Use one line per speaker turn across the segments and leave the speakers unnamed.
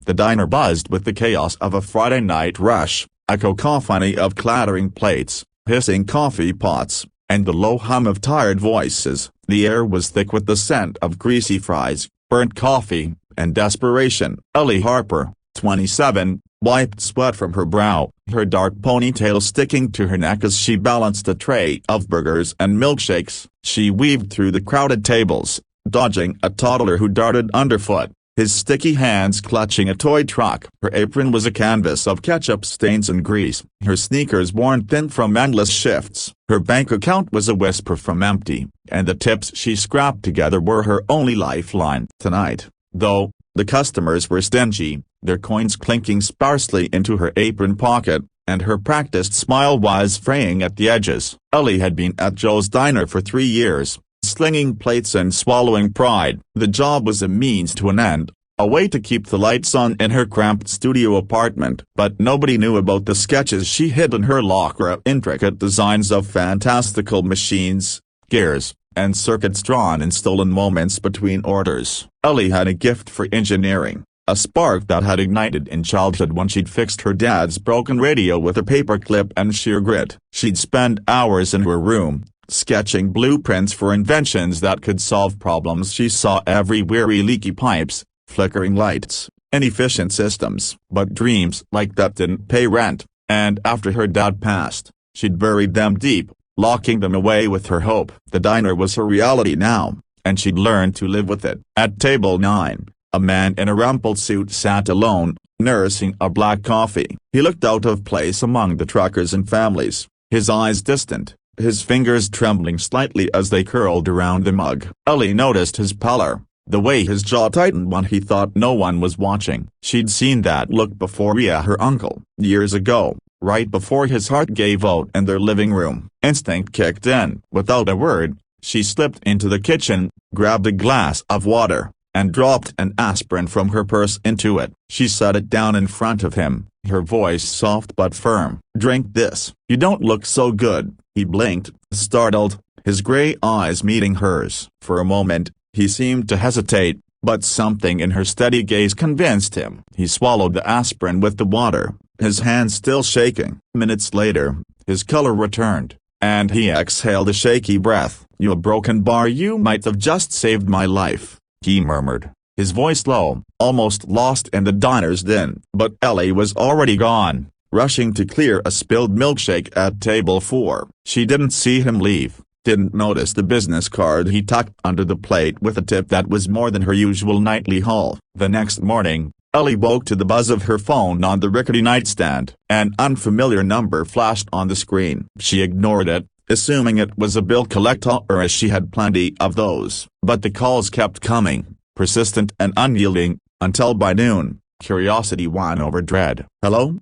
The diner buzzed with the chaos of a Friday night rush, a cacophony of clattering plates, hissing coffee pots, and the low hum of tired voices. The air was thick with the scent of greasy fries, burnt coffee, and desperation. Ellie Harper, 27, wiped sweat from her brow, her dark ponytail sticking to her neck as she balanced a tray of burgers and milkshakes. She weaved through the crowded tables, dodging a toddler who darted underfoot, his sticky hands clutching a toy truck. Her apron was a canvas of ketchup stains and grease, her sneakers worn thin from endless shifts. Her bank account was a whisper from empty, and the tips she scrapped together were her only lifeline. Tonight, though, the customers were stingy, their coins clinking sparsely into her apron pocket, and her practiced smile was fraying at the edges. Ellie had been at Joe's diner for 3 years, slinging plates and swallowing pride. The job was a means to an end, a way to keep the lights on in her cramped studio apartment. But nobody knew about the sketches she hid in her locker, intricate designs of fantastical machines, gears, and circuits drawn in stolen moments between orders. Ellie had a gift for engineering, a spark that had ignited in childhood when she'd fixed her dad's broken radio with a paperclip and sheer grit. She'd spend hours in her room, sketching blueprints for inventions that could solve problems she saw everywhere: leaky pipes, flickering lights, inefficient systems. But dreams like that didn't pay rent, and after her dad passed, she'd buried them deep, locking them away with her hope. The diner was her reality now, and she'd learned to live with it. At table 9, a man in a rumpled suit sat alone, nursing a black coffee. He looked out of place among the truckers and families, his eyes distant, his fingers trembling slightly as they curled around the mug. Ellie noticed his pallor, the way his jaw tightened when he thought no one was watching. She'd seen that look before via her uncle, years ago, right before his heart gave out in their living room. Instinct kicked in. Without a word, she slipped into the kitchen, grabbed a glass of water, and dropped an aspirin from her purse into it. She set it down in front of him, her voice soft but firm. "Drink this." "You don't look so good." He blinked, startled, his gray eyes meeting hers. For a moment, he seemed to hesitate, but something in her steady gaze convinced him. He swallowed the aspirin with the water, his hands still shaking. Minutes later, his color returned, and he exhaled a shaky breath. "You broken bar, you might have just saved my life," he murmured, his voice low, almost lost in the diner's din. But Ellie was already gone, rushing to clear a spilled milkshake at table 4. She didn't see him leave, didn't notice the business card he tucked under the plate with a tip that was more than her usual nightly haul. The next morning, Ellie woke to the buzz of her phone on the rickety nightstand. An unfamiliar number flashed on the screen. She ignored it, assuming it was a bill collector, as she had plenty of those. But the calls kept coming, persistent and unyielding, until by noon, curiosity won over dread. "Hello?"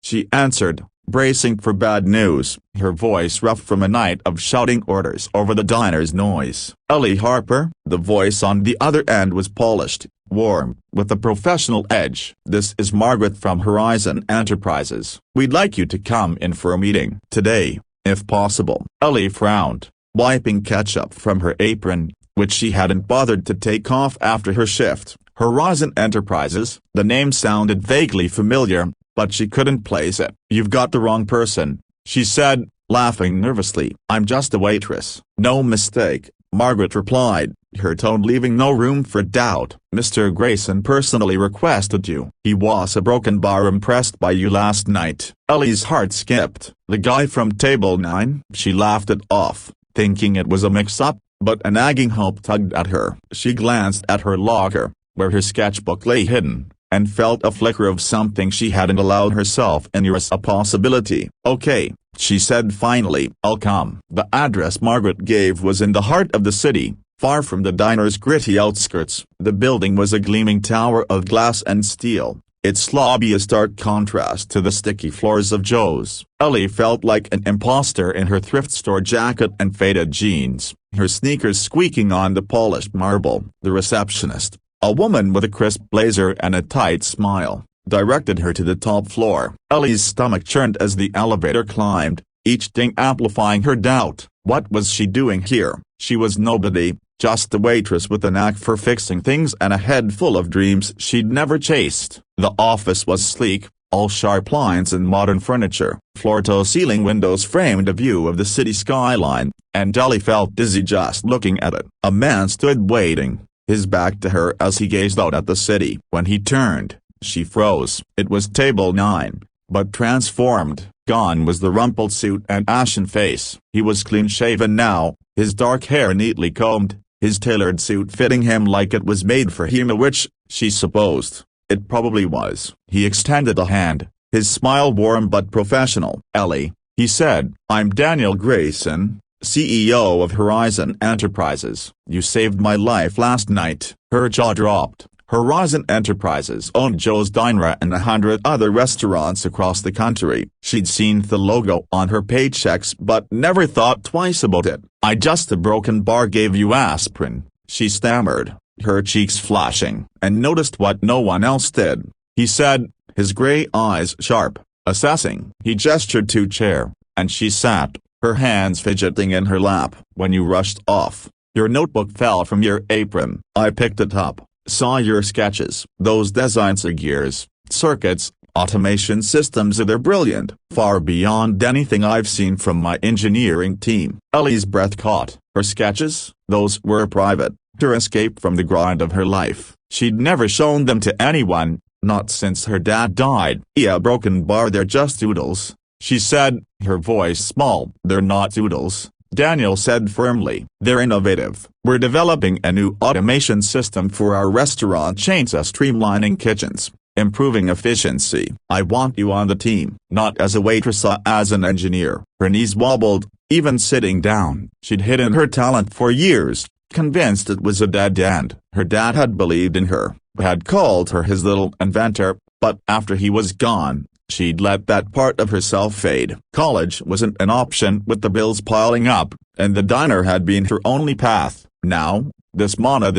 She answered, bracing for bad news, her voice rough from a night of shouting orders over the diner's noise. "Ellie Harper?" The voice on the other end was polished, warm, with a professional edge. "This is Margaret from Horizon Enterprises. We'd like you to come in for a meeting today, if possible." Ellie frowned, wiping ketchup from her apron, which she hadn't bothered to take off after her shift. Horizon Enterprises, the name sounded vaguely familiar, but she couldn't place it. "You've got the wrong person," she said, laughing nervously. "I'm just a waitress." "No mistake," Margaret replied, her tone leaving no room for doubt. "Mr. Grayson personally requested you. He was a broken bar impressed by you last night." Ellie's heart skipped. "The guy from table 9?" She laughed it off, thinking it was a mix-up, but a nagging hope tugged at her. She glanced at her locker, where her sketchbook lay hidden, and felt a flicker of something she hadn't allowed herself in as a possibility. "Okay," she said finally, "I'll come." The address Margaret gave was in the heart of the city, far from the diner's gritty outskirts. The building was a gleaming tower of glass and steel, its lobby a stark contrast to the sticky floors of Joe's. Ellie felt like an imposter in her thrift store jacket and faded jeans, her sneakers squeaking on the polished marble. The receptionist, a woman with a crisp blazer and a tight smile, directed her to the top floor. Ellie's stomach churned as the elevator climbed, each ding amplifying her doubt. What was she doing here? She was nobody, just a waitress with a knack for fixing things and a head full of dreams she'd never chased. The office was sleek, all sharp lines and modern furniture. Floor-to-ceiling windows framed a view of the city skyline, and Ellie felt dizzy just looking at it. A man stood waiting, his back to her as he gazed out at the city. When he turned, she froze. It was Table 9, but transformed. Gone was the rumpled suit and ashen face. He was clean-shaven now, his dark hair neatly combed, his tailored suit fitting him like it was made for him, which, she supposed, it probably was. He extended a hand, his smile warm but professional. "Ellie," he said, "I'm Daniel Grayson, CEO of Horizon Enterprises. You saved my life last night." Her jaw dropped. Horizon Enterprises owned Joe's Diner and 100 other restaurants across the country. She'd seen the logo on her paychecks but never thought twice about it. "I just a broken bar gave you aspirin," she stammered, her cheeks flashing, "and noticed what no one else did," he said, his gray eyes sharp, assessing. He gestured to a chair, and she sat, her hands fidgeting in her lap. "When you rushed off, your notebook fell from your apron. I picked it up, saw your sketches. Those designs are gears, circuits, automation systems. They're brilliant, far beyond anything I've seen from my engineering team." Ellie's breath caught. Her sketches, those were private, her escape from the grind of her life. She'd never shown them to anyone, not since her dad died. "Yeah, broken bar, they're just doodles," she said, her voice small. "They're not doodles," Daniel said firmly. "They're innovative. We're developing a new automation system for our restaurant chains, streamlining kitchens, improving efficiency. I want you on the team." "Not as a waitress, as an engineer." Her knees wobbled, even sitting down. She'd hidden her talent for years, convinced it was a dead end. Her dad had believed in her, had called her his little inventor, but after he was gone, she'd let that part of herself fade. College wasn't an option with the bills piling up, and the diner had been her only path. Now, this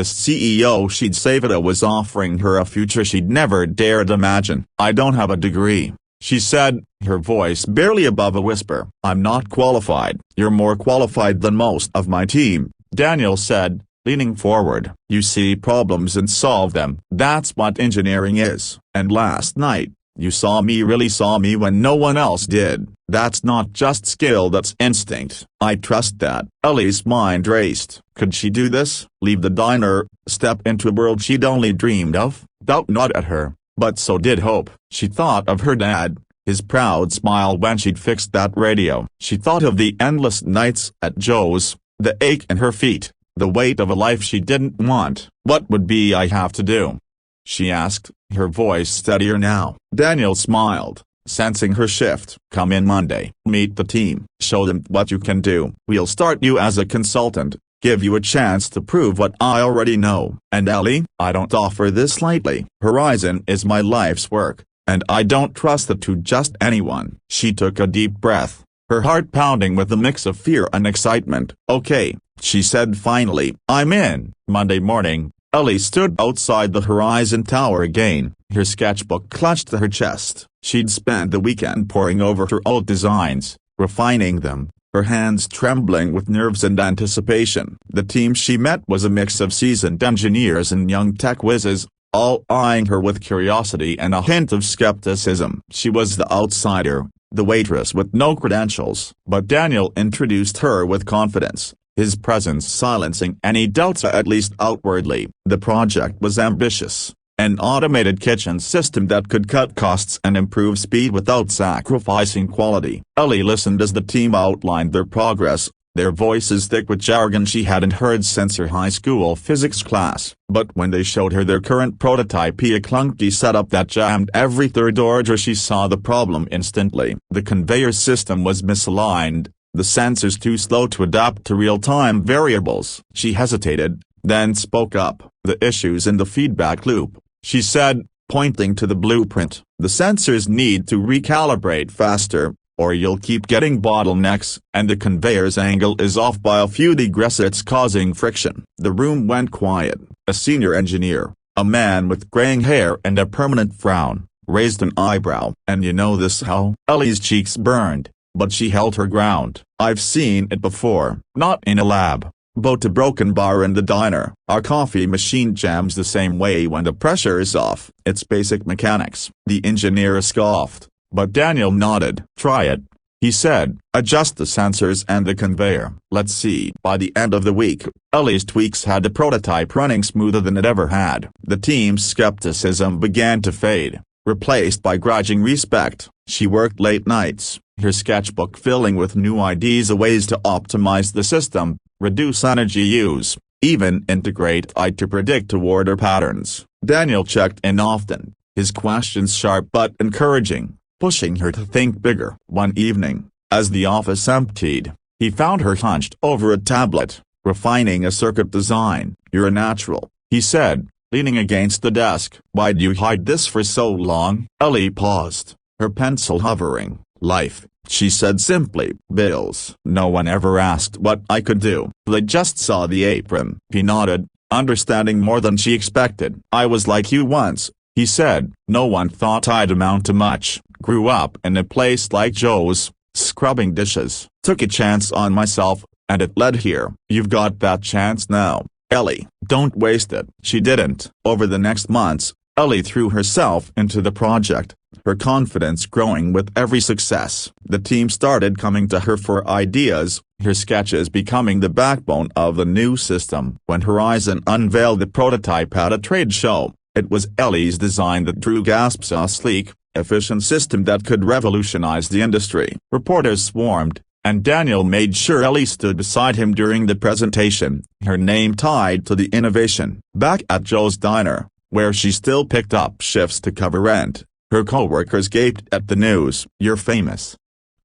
CEO she'd saved was offering her a future she'd never dared imagine. "I don't have a degree," she said, her voice barely above a whisper. "I'm not qualified." "You're more qualified than most of my team," Daniel said, leaning forward. "You see problems and solve them. That's what engineering is. And last night, you really saw me when no one else did. That's not just skill, that's instinct. I trust that." Ellie's mind raced. Could she do this? Leave the diner, step into a world she'd only dreamed of? Doubt not at her, but so did hope. She thought of her dad, his proud smile when she'd fixed that radio. She thought of the endless nights at Joe's, the ache in her feet, the weight of a life she didn't want. "What would I have to do?" she asked, her voice steadier now. Daniel smiled, sensing her shift. "Come in Monday, meet the team, show them what you can do. We'll start you as a consultant, give you a chance to prove what I already know. And Ellie, I don't offer this lightly. Horizon is my life's work, and I don't trust it to just anyone." She took a deep breath, her heart pounding with a mix of fear and excitement. "Okay," she said finally. "I'm in." Monday morning, Ellie stood outside the Horizon Tower again, her sketchbook clutched to her chest. She'd spent the weekend poring over her old designs, refining them, her hands trembling with nerves and anticipation. The team she met was a mix of seasoned engineers and young tech whizzes, all eyeing her with curiosity and a hint of skepticism. She was the outsider, the waitress with no credentials. But Daniel introduced her with confidence, his presence silencing any doubts, at least outwardly. The project was ambitious, an automated kitchen system that could cut costs and improve speed without sacrificing quality. Ellie listened as the team outlined their progress, their voices thick with jargon she hadn't heard since her high school physics class. But when they showed her their current prototype, a clunky setup that jammed every third order, she saw the problem instantly. The conveyor system was misaligned, the sensors too slow to adapt to real-time variables. She hesitated, then spoke up. "The issue's in the feedback loop," she said, pointing to the blueprint. "The sensors need to recalibrate faster, or you'll keep getting bottlenecks, and the conveyor's angle is off by a few degrees. It's causing friction." The room went quiet. A senior engineer, a man with graying hair and a permanent frown, raised an eyebrow. "And you know this how?" Ellie's cheeks burned, but she held her ground. "I've seen it before. Not in a lab, But a broken bar in the diner. Our coffee machine jams the same way when the pressure is off. It's basic mechanics. The engineer scoffed, but Daniel nodded. Try it, he said. Adjust the sensors and the conveyor. Let's see. By the end of the week, Ellie's tweaks had the prototype running smoother than it ever had. The team's skepticism began to fade, replaced by grudging respect. She worked late nights, her sketchbook filling with new ideas of ways to optimize the system, reduce energy use, even integrate AI to predict order patterns. Daniel checked in often, his questions sharp but encouraging, pushing her to think bigger. One evening, as the office emptied, he found her hunched over a tablet, refining a circuit design. You're a natural, he said, leaning against the desk. Why'd you hide this for so long? Ellie paused, her pencil hovering. Life, she said simply. Bills. No one ever asked what I could do. They just saw the apron. He nodded, understanding more than she expected. I was like you once, he said. No one thought I'd amount to much. Grew up in a place like Joe's, scrubbing dishes. Took a chance on myself, and it led here. You've got that chance now, Ellie. Don't waste it. She didn't. Over the next months, Ellie threw herself into the project, her confidence growing with every success. The team started coming to her for ideas, her sketches becoming the backbone of the new system. When Horizon unveiled the prototype at a trade show, it was Ellie's design that drew gasps. A sleek, efficient system that could revolutionize the industry. Reporters swarmed, and Daniel made sure Ellie stood beside him during the presentation, her name tied to the innovation. Back at Joe's diner, where she still picked up shifts to cover rent, her co-workers gaped at the news. You're famous,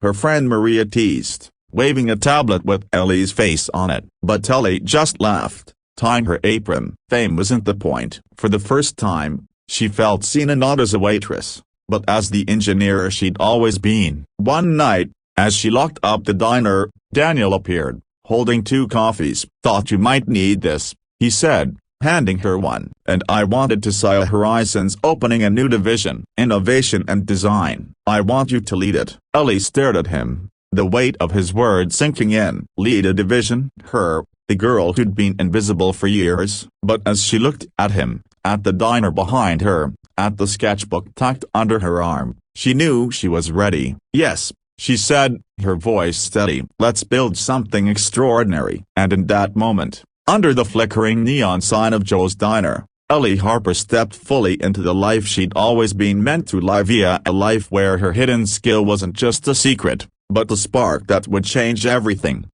her friend Maria teased, waving a tablet with Ellie's face on it. But Ellie just laughed, tying her apron. Fame wasn't the point. For the first time, she felt seen and not as a waitress, but as the engineer she'd always been. One night, as she locked up the diner, Daniel appeared, holding 2 coffees. Thought you might need this, he said, handing her one. And I wanted to say Horizon's opening a new division. Innovation and design. I want you to lead it. Ellie stared at him, the weight of his words sinking in. Lead a division? Her, the girl who'd been invisible for years. But as she looked at him, at the diner behind her, at the sketchbook tucked under her arm, she knew she was ready. Yes, she said, her voice steady. Let's build something extraordinary. And in that moment, under the flickering neon sign of Joe's Diner, Ellie Harper stepped fully into the life she'd always been meant to live. Via a life where her hidden skill wasn't just a secret, but the spark that would change everything.